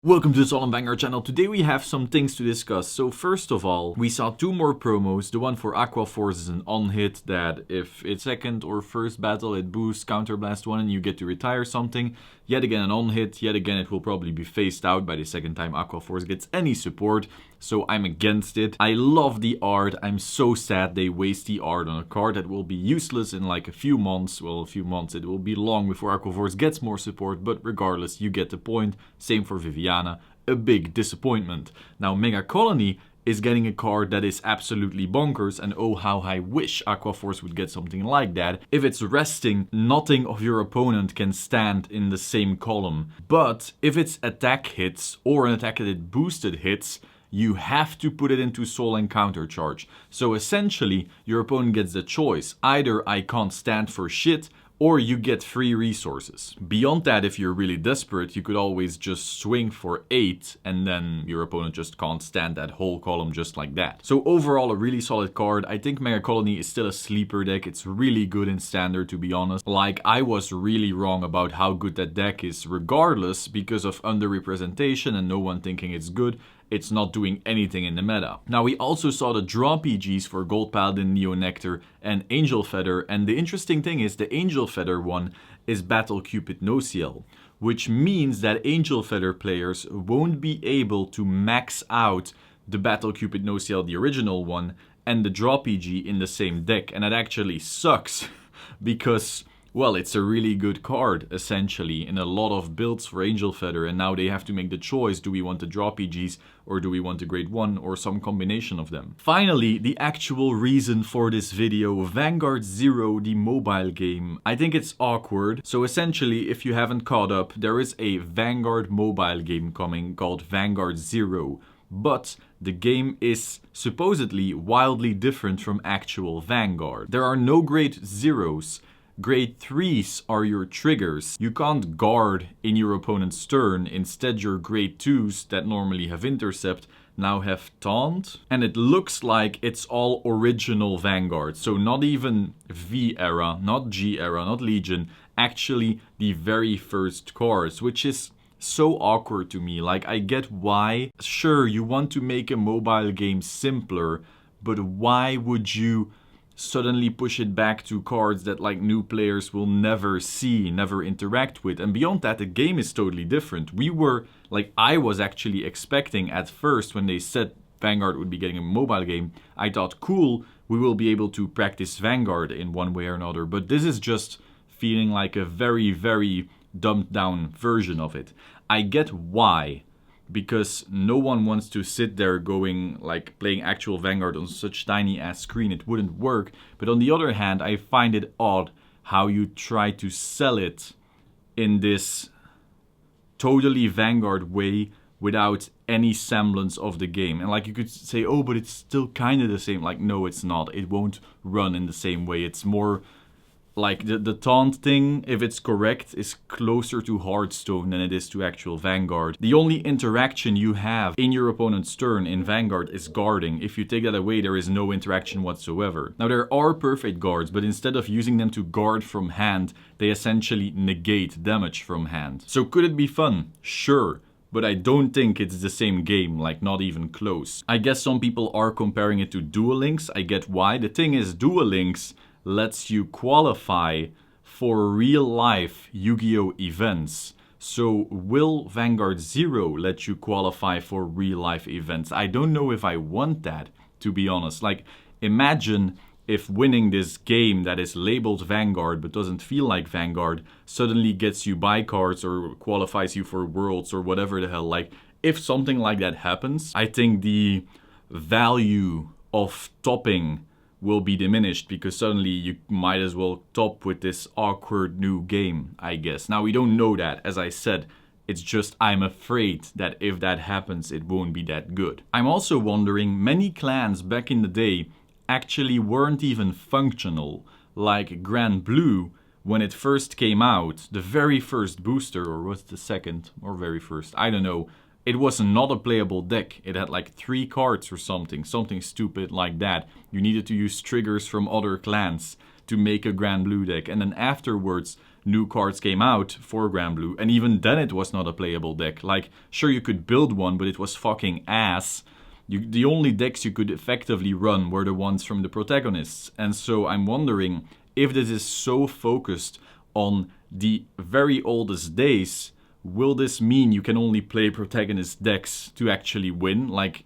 Welcome to the Solemn Vanguard channel. Today we have some things to discuss. So first of all, we saw two more promos. The one for Aqua Force is an on-hit that if it's second or first battle it boosts Counterblast 1 and you get to retire something. Yet again an on-hit, yet again it will probably be phased out by the second time Aqua Force gets any support. So I'm against it. I love the art. I'm so sad they waste the art on a card that will be useless in like a few months. Well, a few months. It will be long before Aqua Force gets more support, but regardless, you get the point. Same for Viviana. A big disappointment. Now, Mega Colony is getting a card that is absolutely bonkers, and oh how I wish Aqua Force would get something like that. If it's resting, nothing of your opponent can stand in the same column. But if it's attack hits or an attack that it boosted hits, you have to put it into Soul and Countercharge. So essentially, your opponent gets the choice. Either I can't stand for shit, or you get free resources. Beyond that, if you're really desperate, you could always just swing for 8 and then your opponent just can't stand that whole column just like that. So overall, a really solid card. I think Mega Colony is still a sleeper deck. It's really good in Standard, to be honest. Like, I was really wrong about how good that deck is regardless because of underrepresentation and no one thinking it's good. It's not doing anything in the meta. Now, we also saw the draw PGs for Gold Paladin, Neo Nectar, and Angel Feather, and the interesting thing is the Angel Feather one is Battle Cupid No-CL, which means that Angel Feather players won't be able to max out the Battle Cupid No-CL, the original one, and the draw PG in the same deck, and that actually sucks because, well, it's a really good card, essentially, in a lot of builds for Angel Feather, and now they have to make the choice, do we want the draw PGs, or do we want the grade 1, or some combination of them. Finally, the actual reason for this video, Vanguard Zero, the mobile game. I think it's awkward, so essentially, if you haven't caught up, there is a Vanguard mobile game coming called Vanguard Zero. But the game is supposedly wildly different from actual Vanguard. There are no grade zeros. Grade 3s are your triggers. You can't guard in your opponent's turn. Instead, your grade 2s that normally have intercept now have taunt. And it looks like it's all original Vanguard. So not even V era, not G era, not Legion. Actually, the very first cards, which is so awkward to me. Like, I get why. Sure, you want to make a mobile game simpler, but why would you suddenly push it back to cards that like new players will never see, never interact with? And beyond that, the game is totally different. I was actually expecting at first when they said Vanguard would be getting a mobile game, I thought, cool, we will be able to practice Vanguard in one way or another. But this is just feeling like a very, very dumbed down version of it. I get why. Because no one wants to sit there going, like, playing actual Vanguard on such tiny ass screen. It wouldn't work. But on the other hand, I find it odd how you try to sell it in this totally Vanguard way without any semblance of the game. And like, you could say, oh, but it's still kind of the same. Like, no, it's not. It won't run in the same way. It's more like the taunt thing, if it's correct, is closer to Hearthstone than it is to actual Vanguard. The only interaction you have in your opponent's turn in Vanguard is guarding. If you take that away, there is no interaction whatsoever. Now, there are perfect guards, but instead of using them to guard from hand, they essentially negate damage from hand. So could it be fun? Sure. But I don't think it's the same game, like not even close. I guess some people are comparing it to Duel Links. I get why. The thing is, Duel Links lets you qualify for real-life Yu-Gi-Oh! Events. So will Vanguard Zero let you qualify for real-life events? I don't know if I want that, to be honest. Like, imagine if winning this game that is labeled Vanguard but doesn't feel like Vanguard suddenly gets you buy cards or qualifies you for Worlds or whatever the hell. Like, if something like that happens, I think the value of topping will be diminished because suddenly you might as well top with this awkward new game, I guess. Now, we don't know that, as I said. It's just I'm afraid that if that happens, it won't be that good. I'm also wondering, many clans back in the day actually weren't even functional. Like Grand Blue, when it first came out, the very first booster, or was it the second, or very first, I don't know. It was not a playable deck. It had like 3 cards or something stupid like that. You needed to use triggers from other clans to make a Grand Blue deck. And then afterwards, new cards came out for Granblue, and even then it was not a playable deck. Like, sure, you could build one, but it was fucking ass. The only decks you could effectively run were the ones from the protagonists. And so I'm wondering if this is so focused on the very oldest days, will this mean you can only play protagonist decks to actually win? Like,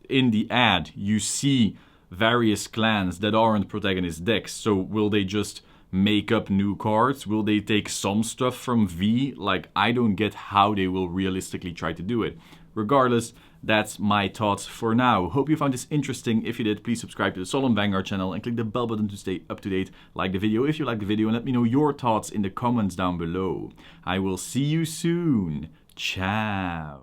in the ad, you see various clans that aren't protagonist decks, so will they just make up new cards? Will they take some stuff from V? Like, I don't get how they will realistically try to do it. Regardless, that's my thoughts for now. Hope you found this interesting. If you did, please subscribe to the Solemn Vanguard channel and click the bell button to stay up to date. Like the video if you like the video, and let me know your thoughts in the comments down below. I will see you soon. Ciao.